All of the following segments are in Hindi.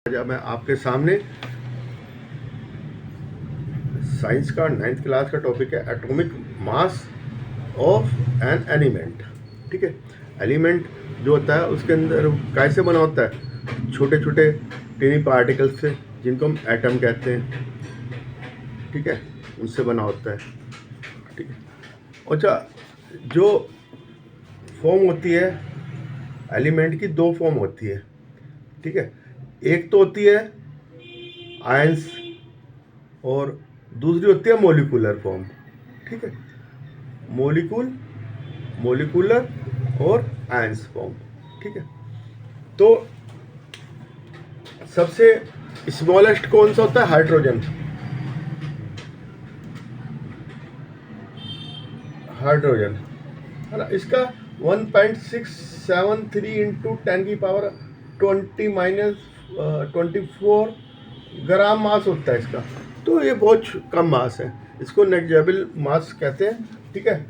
आज मैं आपके सामने साइंस का 9th क्लास का टॉपिक है atomic mass of an element. ठीक है, एलिमेंट जो होता है उसके अंदर कैसे बना होता है, छोटे छोटे टीनी पार्टिकल्स से, जिनको हम एटम कहते हैं। ठीक है, उनसे बना होता है। ठीक है, अच्छा, जो फॉर्म होती है एलिमेंट की, दो फॉर्म होती है। ठीक है, एक तो होती है आयंस और दूसरी होती है मोलिकुलर फॉर्म। ठीक है, मोलिकुलर और आयंस फॉर्म। ठीक है, तो सबसे स्मॉलेस्ट कौन सा होता है? हाइड्रोजन। है ना, इसका 1.673 इंटू 10⁻20⁻24 ग्राम मास होता है इसका। तो ये बहुत कम मास है, इसको नेग्लिजिबल मास कहते हैं। ठीक है,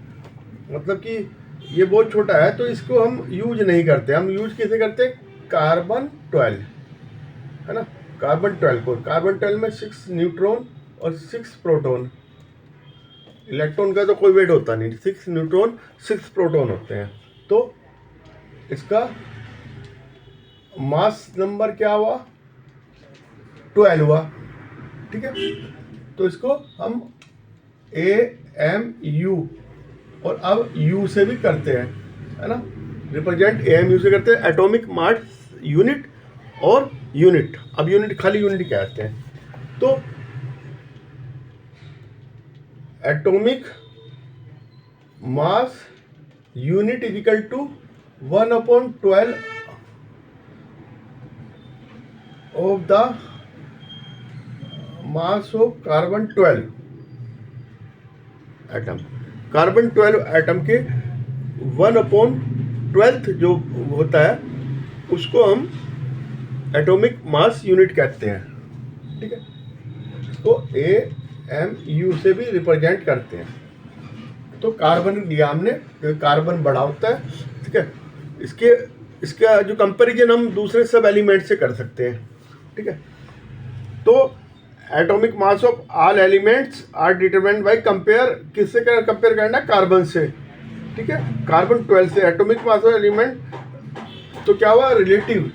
मतलब कि ये बहुत छोटा है, तो इसको हम यूज नहीं करते। हम यूज कैसे करते हैं? कार्बन 12, है ना, कार्बन 12 को, कार्बन 12 में 6 न्यूट्रॉन और 6 प्रोटॉन। इलेक्ट्रॉन का तो कोई वेट होता नहीं, 6 न्यूट्रॉन 6 प्रोटॉन होते हैं। तो इसका मास नंबर क्या हुआ? 12 हुआ। ठीक है, तो इसको हम AMU और अब U से भी करते हैं, है ना, रिप्रेजेंट AMU से करते हैं, एटॉमिक मास यूनिट और यूनिट। अब यूनिट खाली यूनिट कहते हैं। तो atomic mass unit is equal to 1/12 of the mass of carbon 12 atom. Carbon 12 atom के 1/12 जो होता है उसको हम एटॉमिक मास यूनिट कहते हैं। ठीक है, इसको AMU से भी रिप्रेजेंट करते हैं। तो कार्बन लिया हमने, कार्बन बड़ा होता है। ठीक है, इसका जो कंपैरिजन हम दूसरे सब एलिमेंट से कर सकते हैं। ठीक है, तो atomic mass of all elements are determined by compare, किससे कंपेयर करना है? कार्बन से। ठीक है, कार्बन 12 से एटॉमिक मास ऑफ एलिमेंट, तो क्या हुआ? रिलेटिव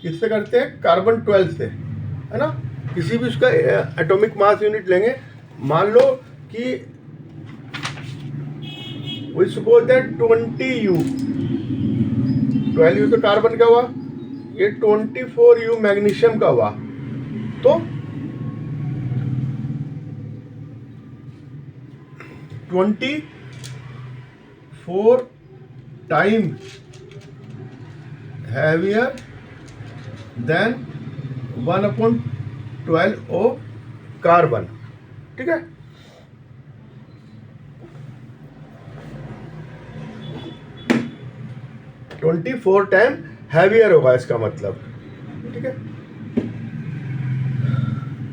किससे करते हैं? कार्बन 12 से, है ना। किसी भी उसका एटॉमिक मास यूनिट लेंगे, मान लो कि we suppose that 20U, 12U तो कार्बन का हुआ, ये 24U मैग्नीशियम का हुआ। तो 24 time heavier than 1/12 of carbon. ठीक है, ट्वेंटी 24 टाइम हैवियर होगा इसका मतलब। ठीक है,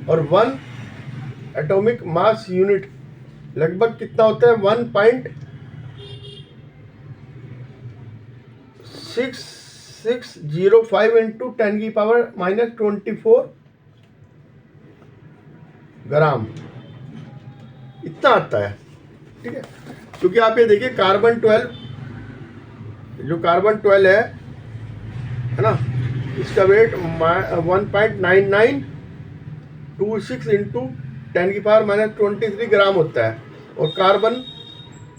और 1 एटॉमिक मास यूनिट लगभग कितना होता है? 1.6605 इंटू 10⁻24 ग्राम, इतना आता है। ठीक है, क्योंकि आप ये देखिए कार्बन 12, जो कार्बन 12 है ना, इसका वेट 1.9926 इंटू 10⁻23 ग्राम होता है, और कार्बन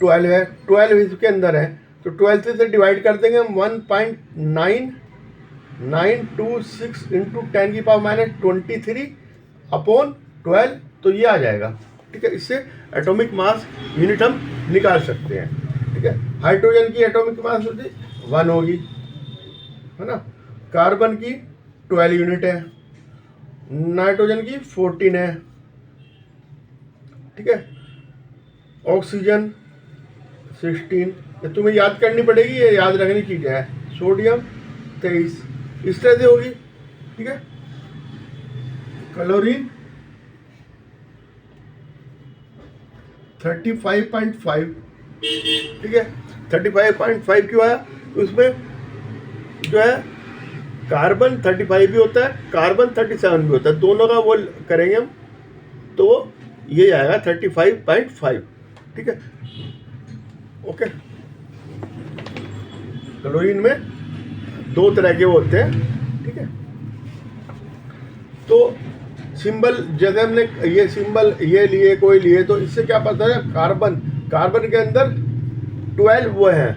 12 है, 12 इसके अंदर है, तो 12 से डिवाइड कर देंगे हम 1.9926 इंटू 10⁻23 अपॉन 12, तो ये आ जाएगा। ठीक है, इससे एटॉमिक मास यूनिट हम निकाल सकते हैं। ठीक है, हाइड्रोजन की एटॉमिक मास होती 1 होगी, है ना, कार्बन की 12 यूनिट है, नाइट्रोजन की 14 है। ठीक है, ऑक्सीजन 16, ये तुम्हें याद करनी पड़ेगी, ये याद रखनी चीज़ है। सोडियम 23, इस तरह से होगी। ठीक है, क्लोरीन 35.5। ठीक है, 35.5 क्यों आया? तो उसमें जो है कार्बन 35 भी होता है, कार्बन 37 भी होता है, दोनों का वो करेंगे हम तो ये आएगा 35.5। ठीक है, ओके। क्लोरीन में दो तरह के होते हैं। ठीक है, तो सिंबल जैसे हमने ये सिंबल ये लिए कोई लिए, तो इससे क्या पता है कार्बन के अंदर 12 वो है।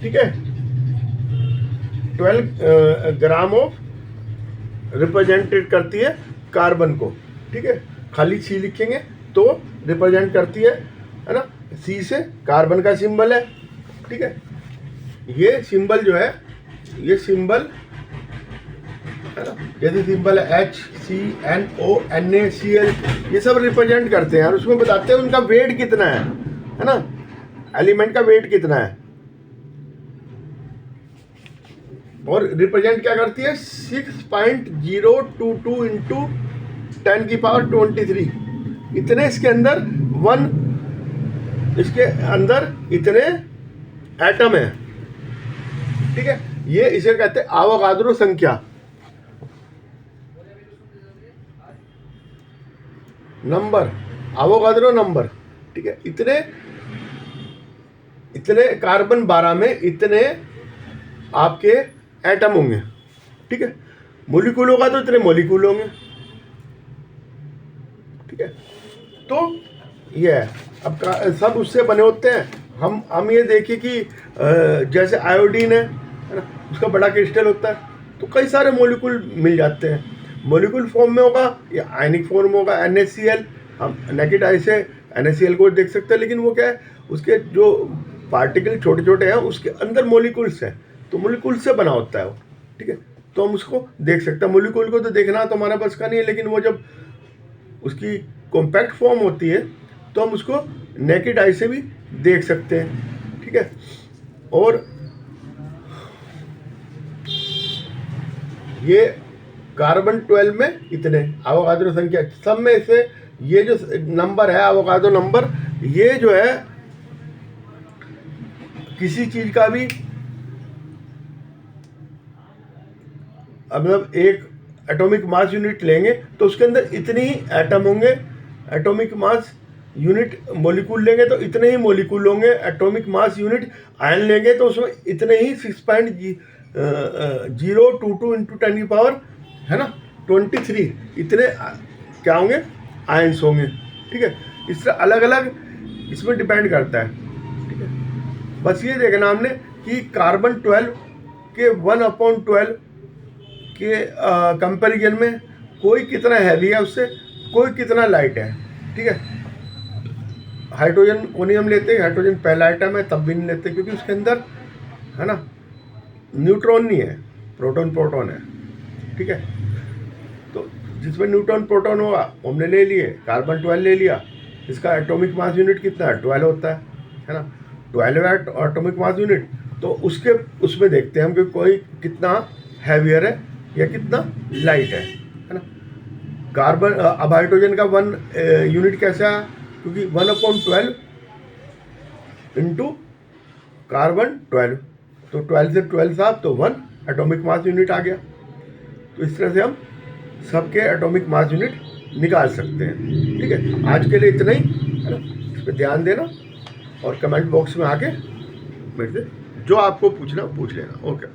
ठीक है, 12 ग्राम ऑफ रिप्रेजेंटेड करती है कार्बन को। ठीक है, खाली सी लिखेंगे तो रिप्रेजेंट करती है ना, सी से कार्बन का सिंबल है। ठीक है, ये सिंबल जो है, ये सिंबल है ना, जैसे सिंबल है HCNO NaCl, ये सब रिप्रेजेंट करते हैं और उसमें बताते हैं उनका वेट कितना है ना, एलिमेंट का वेट कितना है। और रिप्रेजेंट क्या करती है 6.022 इंटू 10⁻23, इतने इसके अंदर इसके अंदर इतने एटम है। ठीक है, ये इसे कहते हैं आवोगाद्रो संख्या। Number, Avogadro number. ठीक है, इतने कार्बन 12 में इतने आपके एटम होंगे। ठीक है, मोलिक्यूल होगा तो इतने मोलिक्यूल होंगे। ठीक है, तो ये है। अब सब उससे बने होते हैं। हम ये देखिए कि जैसे आयोडीन है ना, उसका बड़ा क्रिस्टल होता है तो कई सारे मोलिक्यूल मिल जाते हैं। मोलिक्यूल फॉर्म में होगा या आयनिक फॉर्म में होगा। NaCl, हम नेकेड आई से NaCl को देख सकते हैं, लेकिन वो क्या है, उसके जो पार्टिकल छोटे छोटे हैं उसके अंदर मोलिक्यूल्स हैं, तो मोलिक्यूल से बना होता है वो। ठीक है, तो हम उसको देख सकते हैं। मोलिक्यूल को तो देखना तो हमारा बस का नहीं है, लेकिन वो जब उसकी कॉम्पैक्ट फॉर्म होती है तो हम उसको नेकेड आई से भी देख सकते हैं। ठीक है, और ये कार्बन 12 में इतने आवोगाद्रो संख्या, सब में से ये जो नंबर है आवोगाद्रो नंबर, ये जो है किसी चीज का भी मतलब एक एटॉमिक मास यूनिट लेंगे तो उसके अंदर इतने ही एटम होंगे। एटॉमिक मास यूनिट मॉलिक्यूल लेंगे तो इतने ही मॉलिक्यूल होंगे। एटॉमिक मास यूनिट आयन लेंगे तो उसमें इतने ही 6.022 इंटू 10⁻, है ना, 23 इतने क्या होंगे, आयंस होंगे। ठीक है, इस तरह अलग अलग इसमें डिपेंड करता है। ठीक है, बस ये देखना हमने कि कार्बन 12 के 1/12 के कंपैरिजन में कोई कितना हैवी है उससे, कोई कितना लाइट है। ठीक है, हाइड्रोजन को नहीं हम लेते, हाइड्रोजन पहला आइटम है तब भी नहीं लेते, क्योंकि उसके अंदर है ना न्यूट्रॉन नहीं है, प्रोटॉन है। ठीक है, तो जिसमें न्यूट्रॉन प्रोटॉन होगा हमने ले लिए, कार्बन 12 ले लिया। इसका एटॉमिक मास यूनिट कितना है, 12 होता है ना, 12 एटॉमिक मास यूनिट। तो उसमें देखते हैं हम कि कोई कितना हैवियर है या कितना लाइट है ना। कार्बन अब हाइड्रोजन का 1 यूनिट कैसा है, क्योंकि 1/12 इंटू कार्बन 12, तो 12 से 12 साफ तो 1 एटॉमिक मास यूनिट आ गया। तो इस तरह से हम सबके एटॉमिक मास यूनिट निकाल सकते हैं। ठीक है, आज के लिए इतना ही, है ना। इस पर ध्यान देना और कमेंट बॉक्स में आके मेरे से जो आपको पूछना पूछ लेना। ओके।